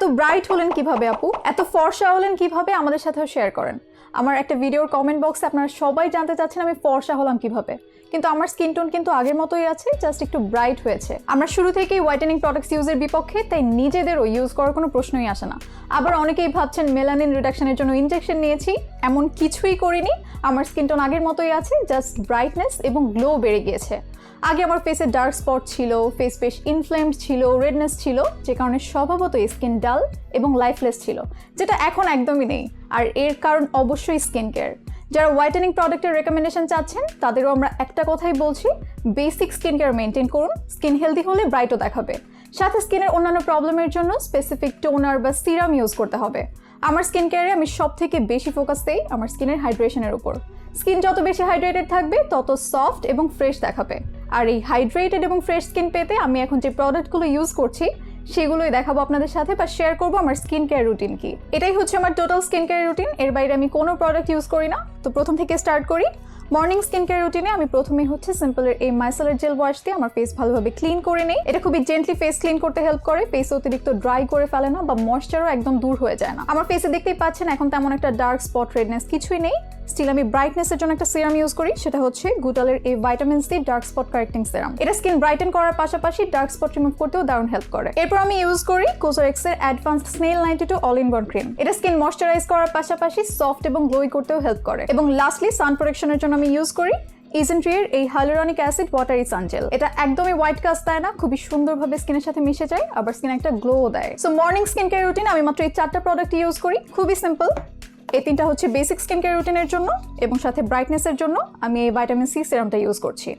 এত ব্রাইট হলেন কিভাবে আপু, এত ফর্সা হলেন কিভাবে, আমাদের সাথেও শেয়ার করেন। আমার একটা ভিডিওর কমেন্ট বক্সে আপনারা সবাই জানতে চাচ্ছেন আমি ফর্সা হলাম কিভাবে, কিন্তু আমার স্কিন টোন কিন্তু আগের মতোই আছে, জাস্ট একটু ব্রাইট হয়েছে। আমরা শুরু থেকেই হোয়াইটেনিং প্রোডাক্টস ইউজের বিপক্ষে, তাই নিজেদেরও ইউজ করার কোনো প্রশ্নই আসে না। আবার অনেকেই ভাবছেন মেলানিন রিডাকশনের জন্য ইনজেকশন নিয়েছি, এমন কিছুই করিনি। আমার স্কিন টোন আগের মতোই আছে, জাস্ট ব্রাইটনেস এবং গ্লো বেড়ে গিয়েছে। আগে আমার ফেসে ডার্ক স্পট ছিল, ফেস বেশ ইনফ্লেমড ছিল, রেডনেস ছিল, যে কারণে স্বভাবতই স্কিন ডাল এবং লাইফলেস ছিল, যেটা এখন একদমই নেই। আর এর কারণ অবশ্যই স্কিন কেয়ার। যারা হোয়াইটেনিং প্রোডাক্টের রেকমেন্ডেশন চাচ্ছেন তাদেরও আমরা একটা কথাই বলছি, বেসিক স্কিন কেয়ার মেনটেন করুন। স্কিন হেলদি হলে ব্রাইটও দেখাবে। সাথে স্কিনের অন্যান্য প্রবলেমের জন্য স্পেসিফিক টোনার বা সিরাম ইউজ করতে হবে। আমার স্কিন কেয়ারে আমি সব থেকে বেশি ফোকাস দেই আমার স্কিনের হাইড্রেশনের উপর। স্কিন যত বেশি হাইড্রেটেড থাকবে তত সফট এবং ফ্রেশ দেখাবে। আর এই হাইড্রেটেড এবং ফ্রেশ স্কিন পেতে আমি এখন যে প্রোডাক্টগুলো ইউজ করছি সেগুলোই দেখাবো আপনাদের সাথে, বা শেয়ার করবো আমার স্কিন কেয়ার রুটিন কি। এটাই হচ্ছে আমার টোটাল স্কিন কেয়ার রুটিন, এর বাইরে আমি কোনো প্রোডাক্ট ইউজ করি না। তো প্রথম থেকে স্টার্ট করি। মর্নিং স্কিন কেয়ার রুটিনে আমি প্রথমেই হচ্ছে সিম্পলের এই মাইসেলার জেল ওয়াশ দিয়ে আমার ফেস ভালোভাবে ক্লিন করে নেই। এটা খুবই জেন্টলি ফেস ক্লিন করতে হেল্প করে, ফেস অতিরিক্ত ড্রাই করে ফেলে না বা ময়েশ্চারও একদম দূর হয়ে যায় না। আমার ফেসে দেখতেই পাচ্ছেন এখন তেমন একটা ডার্ক স্পট রেডনেস কিছুই নেই। স্টিল আমি ব্রাইটনেসের জন্য একটা সিরাম ইউজ করি, সেটা হচ্ছে গুটালের এই vitamin C dark spot correcting serum. এটা স্কিন ব্রাইটেন করার পাশাপাশি ডার্ক স্পট রিমুভ করতেও দারুণ হেল্প করে। এরপর আমি ইউজ করি কোজারেক্সের advanced snail 92 all in one cream. এটা স্কিন ময়েশ্চারাইজ করার পাশাপাশি সফট এবং গ্লোই করতেও হেল্প করে। এবং লাস্টলি সান প্রোটেকশনের জন্য আমি ইউজ করি ইজেন্ট্রিয়ের এই হাইলুরনিক অ্যাসিড ওয়াটারি সানজেল। এটা একদমই হোয়াইট কাস্ট দেয় না, খুবই সুন্দরভাবে স্কিনের সাথে মিশে যায়, আবার স্কিন একটা গ্লো দেয়। So morning skin care routine আমি মাত্র এই 4টা প্রোডাক্ট ইউজ করি, খুবই সিম্পল। এই 3টা হচ্ছে বেসিক স্কিন কেয়ার রুটিনের জন্য, এবং সাথে ব্রাইটনেসের জন্য আমি এই ভাইটামিন সি সিরামটা ইউজ করছি।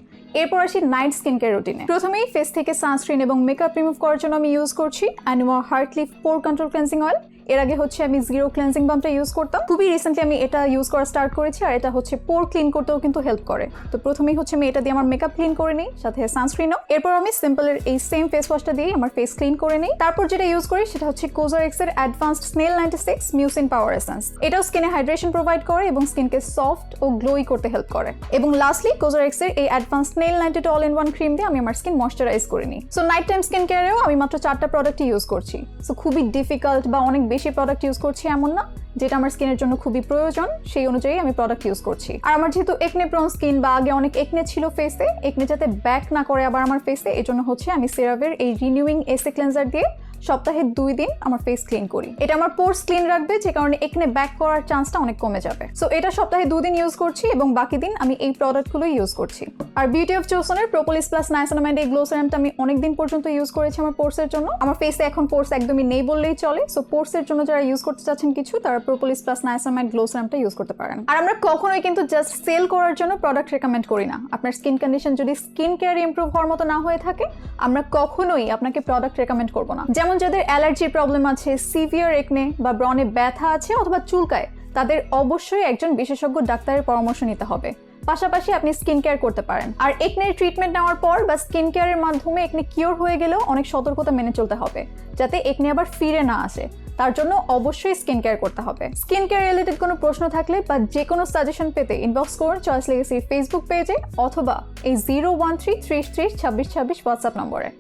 এরপর আসি নাইট স্কিন কেয়ার রুটিনে। প্রথমেই ফেস থেকে সানস্ক্রিন এবং মেকআপ রিমুভ করার জন্য আমি ইউজ করছি অ্যানিমোর হার্টলিফ পোর কন্ট্রোল ক্লেন্সিং অয়েল। এর আগে হচ্ছে আমি জিরো ক্লেন্সিং বামটা ইউজ করতাম, খুবই রিসেন্টলি আমি এটা ইউজ করা স্টার্ট করেছি। আর এটা হচ্ছে পোর ক্লিন করতেও কিন্তু হেল্প করে। তো প্রথমেই হচ্ছে আমি এটা দিয়ে আমার মেকআপ ক্লিন করে নিই, সাথে সানস্ক্রিনও। এরপর আমি সিম্পলের এই সেম ফেস ওয়াশটা দিয়ে আমার ফেস ক্লিন করে নিই। তারপর যেটা ইউজ করি সেটা হচ্ছে কোজারেক্সের অ্যাডভান্সড স্নেল 96 মিউসিন পাওয়ার এসেন্স। এটাও স্কিনে হাইড্রেশন প্রোভাইড করে এবং স্কিনকে সফট ও গ্লোই করতে হেল্প করে। এবং লাস্টলি কোজারেক্সের এই advanced snail 92 all in one cream দিয়ে আমি আমার স্কিন ময়েশ্চারাইজ করে নিই। সো নাইট টাইম স্কিন কেয়ারেও আমি মাত্র 4টা প্রোডাক্টই ইউজ করছি। সো খুবই ডিফিকাল্ট বা অনেক বেশি প্রোডাক্ট ইউজ করছি এমন না, যেটা আমার স্কিনের জন্য খুবই প্রয়োজন সেই অনুযায়ী আমি প্রোডাক্ট ইউজ করছি। আর আমার যেহেতু একনে প্রোন স্কিন বা আগে অনেক একনে ছিল ফেসে, একনে যাতে ব্যাক না করে আবার আমার ফেসে, এজন্য হচ্ছে আমি সেরাভের এই রিনিউইং এসে ক্লেন্সার দিয়ে সপ্তাহে 2 দিন আমার ফেস ক্লিন করি। এটা আমার পোর্স ক্লিন রাখবে, যে কারণে একনে ব্যাক করার চান্সটা অনেক কমে যাবে। সো এটা সপ্তাহে 2 দিন ইউজ করছি এবং বাকি দিন আমি এই প্রোডাক্টগুলো ইউজ করছি। আর বিউটি অফ জোসনের প্রোপোলিস প্লাস নাইসিনামাইড এই গ্লো সিরামটা আমি অনেক দিন পর্যন্ত ইউজ করেছি আমার পোর্সের জন্য। আমার ফেসে এখন পোর্স একদমই নেই বললেই চলে। সো পোর্সের জন্য যারা ইউজ করতে চাচ্ছেন কিছু, তারা প্রোপোলিস প্লাস নাইসিনামাইড গ্লো সিরামটা ইউজ করতে পারেন। আর আমরা কখনোই কিন্তু জাস্ট সেল করার জন্য প্রোডাক্ট রেকমেন্ড করি না। আপনার স্কিন কন্ডিশন যদি স্কিন কেয়ার ইমপ্রুভ হওয়ার মতো না হয়ে থাকে, আমরা কখনোই আপনাকে প্রোডাক্ট রেকমেন্ড করব না। যেমন যাদের অ্যালার্জি প্রবলেম আছে, সিভিয়ার একনে বা ব্রনে ব্যথা আছে অথবা চুলকায়, তাদের অবশ্যই একজন বিশেষজ্ঞ ডাক্তারের পরামর্শ নিতে হবে। পাশাপাশি আপনি স্কিন কেয়ার করতে পারেন। আর একনের ট্রিটমেন্ট নেওয়ার পর বা স্কিন কেয়ারের মাধ্যমে একনে কিওর হয়ে গেলেও অনেক সতর্কতা মেনে চলতে হবে, যাতে একনে আবার ফিরে না আসে। তার জন্য অবশ্যই স্কিন কেয়ার করতে হবে। স্কিন কেয়ার রিলেটেড কোনো প্রশ্ন থাকলে বা যে কোনো সাজেশন পেতে ইনবক্স করুন চয়েস লেগেসির ফেসবুক পেজে অথবা এই 013 30 30 26 26 হোয়াটসঅ্যাপ নম্বরে।